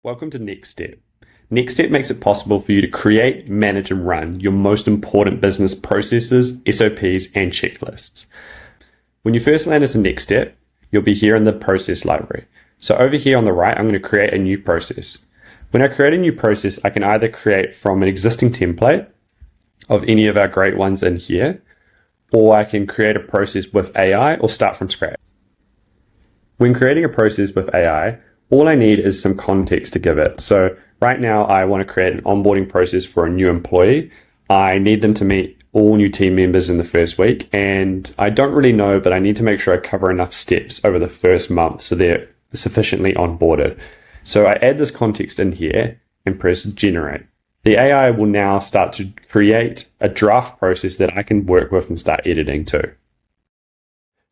Welcome to NextStep. NextStep makes it possible for you to create, manage, and run your most important business processes, SOPs, and checklists. When you first land into NextStep, you'll be here in the process library. So over here on the right, I'm going to create a new process. When I create a new process, I can either create from an existing template of any of our great ones in here, or I can create a process with AI or start from scratch. When creating a process with AI, all I need is some context to give it. So right now I want to create an onboarding process for a new employee. I need them to meet all new team members in the first week, and I don't really know, but I need to make sure I cover enough steps over the first month so they're sufficiently onboarded. So I add this context in here and press generate. The AI will now start to create a draft process that I can work with and start editing too.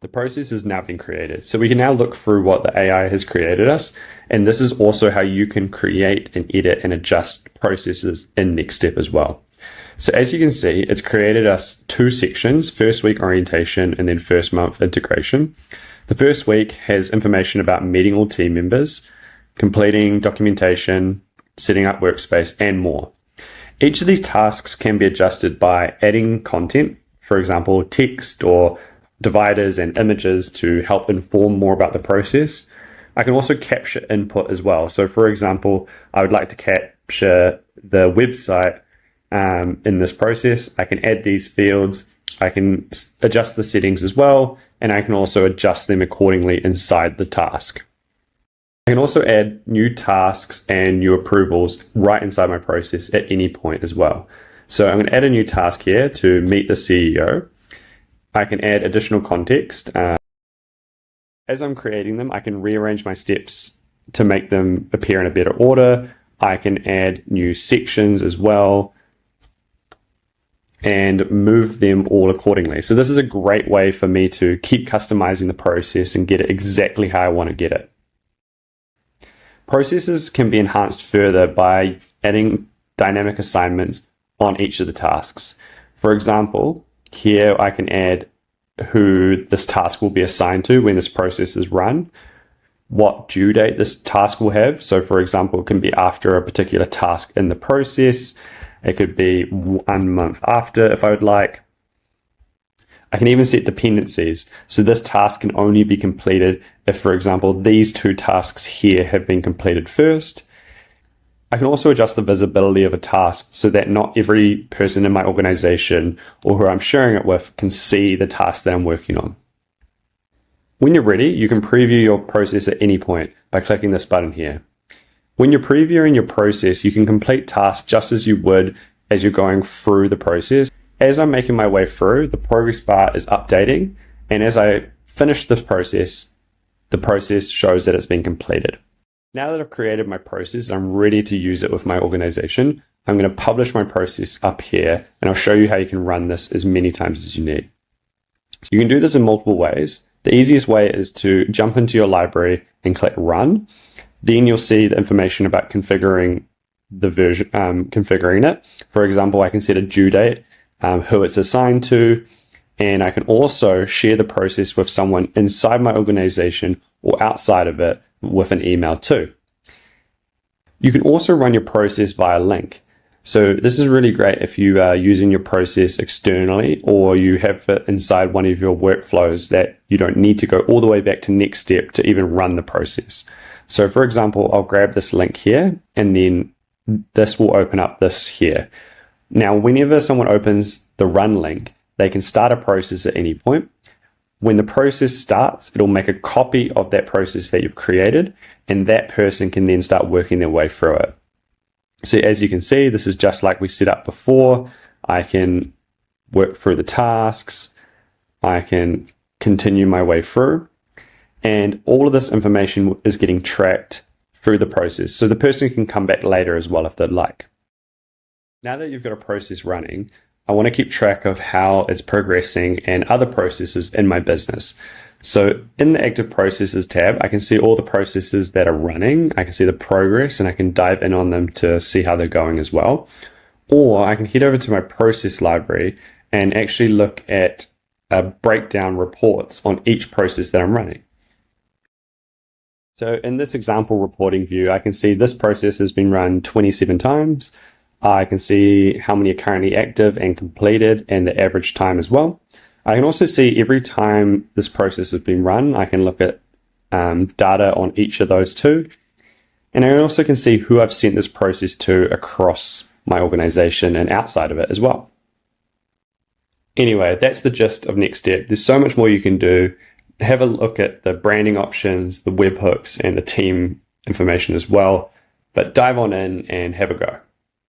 The process has now been created. So we can now look through what the AI has created us. And this is also how you can create and edit and adjust processes in NextStep as well. So as you can see, it's created us two sections, first week orientation and then first month integration. The first week has information about meeting all team members, completing documentation, setting up workspace, and more. Each of these tasks can be adjusted by adding content, for example, text or dividers and images to help inform more about the process. I can also capture input as well. So for example, I would like to capture the website in this process. I can add these fields. I can adjust the settings as well, and I can also adjust them accordingly inside the task. I can also add new tasks and new approvals right inside my process at any point as well. So I'm going to add a new task here to meet the CEO. I can add additional context. As I'm creating them, I can rearrange my steps to make them appear in a better order. I can add new sections as well and move them all accordingly. So this is a great way for me to keep customizing the process and get it exactly how I want to get it. Processes can be enhanced further by adding dynamic assignments on each of the tasks. For example, here I can add who this task will be assigned to when this process is run, what due date this task will have. So for example, it can be after a particular task in the process. It could be 1 month after if I would like. I can even set dependencies. So this task can only be completed if, for example, these two tasks here have been completed first. I can also adjust the visibility of a task so that not every person in my organization or who I'm sharing it with can see the task that I'm working on. When you're ready, you can preview your process at any point by clicking this button here. When you're previewing your process, you can complete tasks just as you would as you're going through the process. As I'm making my way through, the progress bar is updating, and as I finish this process, the process shows that it's been completed. Now that I've created my process, I'm ready to use it with my organization. I'm going to publish my process up here, and I'll show you how you can run this as many times as you need. So you can do this in multiple ways. The easiest way is to jump into your library and click Run. Then you'll see the information about configuring the version, configuring it. For example, I can set a due date, who it's assigned to, and I can also share the process with someone inside my organization or outside of it with an email too. You can also run your process via link. So this is really great if you are using your process externally or you have it inside one of your workflows that you don't need to go all the way back to NextStep to even run the process. So for example, I'll grab this link here and then this will open up this here. Now, whenever someone opens the run link, they can start a process at any point. When the process starts, it'll make a copy of that process that you've created, and that person can then start working their way through it. So as you can see, this is just like we set up before. I can work through the tasks. I can continue my way through. And all of this information is getting tracked through the process. So the person can come back later as well if they'd like. Now that you've got a process running, I want to keep track of how it's progressing and other processes in my business. So in the Active Processes tab, I can see all the processes that are running. I can see the progress and I can dive in on them to see how they're going as well. Or I can head over to my process library and actually look at breakdown reports on each process that I'm running. So in this example reporting view, I can see this process has been run 27 times. I can see how many are currently active and completed and the average time as well. I can also see every time this process has been run, I can look at data on each of those two. And I also can see who I've sent this process to across my organization and outside of it as well. Anyway, that's the gist of NextStep. There's so much more you can do. Have a look at the branding options, the webhooks, and the team information as well. But dive on in and have a go.